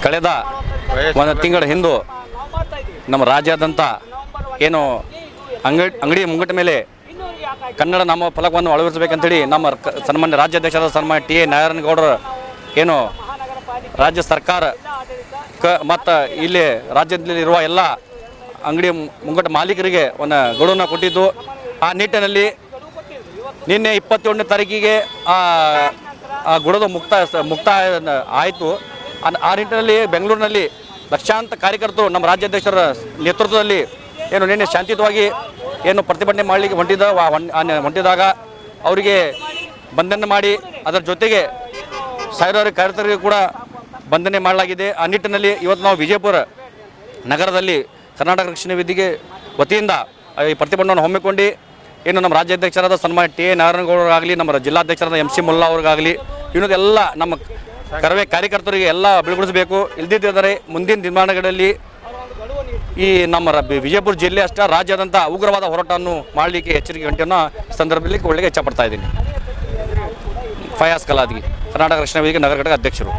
ಕಳೆದ ಒಂದು ತಿಂಗಳ ಹಿಂದೆ ನಮ್ಮ ರಾಜ್ಯಾದ್ಯಂತ ಏನು ಅಂಗಡಿ ಮುಂಗಟ್ಟ ಮೇಲೆ ಕನ್ನಡ ನಾಮ ಫಲಕವನ್ನು ಅಳವಡಿಸಬೇಕಂತೇಳಿ ನಮ್ಮ ಸನ್ಮಾನ್ಯ ರಾಜ್ಯಾಧ್ಯಕ್ಷರಾದ ಸನ್ಮಾನ್ಯ ಟಿ ಎ ನಾರಾಯಣಗೌಡರು ಏನು ರಾಜ್ಯ ಸರ್ಕಾರ ಮತ್ತು ಇಲ್ಲಿ ರಾಜ್ಯದಲ್ಲಿರುವ ಎಲ್ಲ ಅಂಗಡಿ ಮುಂಗಟ್ಟ ಮಾಲೀಕರಿಗೆ ಒಂದು ಗಡುವನ್ನು ಕೊಟ್ಟಿದ್ದು. ಆ ನಿಟ್ಟಿನಲ್ಲಿ ನಿನ್ನೆ 27ನೇ ತಾರೀಕಿಗೆ ಆ ಗಡುವು ಮುಕ್ತಾಯ ಆಯಿತು. ಆ ನಿಟ್ಟಿನಲ್ಲಿ ಬೆಂಗಳೂರಿನಲ್ಲಿ ಲಕ್ಷಾಂತರ ಕಾರ್ಯಕರ್ತರು ನಮ್ಮ ರಾಜ್ಯಾಧ್ಯಕ್ಷರ ನೇತೃತ್ವದಲ್ಲಿ ಏನು ನಿನ್ನೆ ಶಾಂತಿಯುತವಾಗಿ ಏನು ಪ್ರತಿಭಟನೆ ಮಾಡಲಿಕ್ಕೆ ಹೊಂಟಿದಾಗ ಅವರಿಗೆ ಬಂಧನ ಮಾಡಿ ಅದರ ಜೊತೆಗೆ ಸಾವಿರಾರು ಕಾರ್ಯಕರ್ತರಿಗೆ ಕೂಡ ಬಂಧನೆ ಮಾಡಲಾಗಿದೆ. ಆ ನಿಟ್ಟಿನಲ್ಲಿ ಇವತ್ತು ನಾವು ವಿಜಯಪುರ ನಗರದಲ್ಲಿ ಕರ್ನಾಟಕ ರಕ್ಷಣಾ ವೇದಿಕೆ ವತಿಯಿಂದ ಈ ಪ್ರತಿಭಟನೆಯನ್ನು ಹಮ್ಮಿಕೊಂಡು ಏನು ನಮ್ಮ ರಾಜ್ಯಾಧ್ಯಕ್ಷರಾದ ಸನ್ಮಾನ್ಯ ಟಿ ಎ ನಾರಾಯಣಗೌಡರಾಗಲಿ, ನಮ್ಮ ಜಿಲ್ಲಾಧ್ಯಕ್ಷರಾದ MC ಮುಲ್ಲಾ ಅವ್ರಿಗಾಗಲಿ, ಇನ್ನೊಂದೆಲ್ಲ ನಮ್ಮ ಕರವೇ ಕಾರ್ಯಕರ್ತರಿಗೆ ಎಲ್ಲ ಬೆಳಗೊಳಿಸಬೇಕು. ಇಲ್ಲದಿದ್ದರೆ ಮುಂದಿನ ದಿನಮಾನಗಳಲ್ಲಿ ಈ ನಮ್ಮ ವಿಜಯಪುರ ಜಿಲ್ಲೆ ಅಷ್ಟೇ ರಾಜ್ಯಾದ್ಯಂತ ಉಗ್ರವಾದ ಹೋರಾಟವನ್ನು ಮಾಡಲಿಕ್ಕೆ ಎಚ್ಚರಿಕೆ ಗಂಟೆಯನ್ನು ಸಂದರ್ಭದಲ್ಲಿ ಒಳ್ಳೆಗೆ ಇಚ್ಛಪಡ್ತಾ ಇದ್ದೀನಿ. ಫಯಾಜ್ ಕಲಾದ್ಗಿ, ಕರ್ನಾಟಕ ರಕ್ಷಣಾ ವೇದಿಕೆ ನಗರ ಘಟಕ ಅಧ್ಯಕ್ಷರು.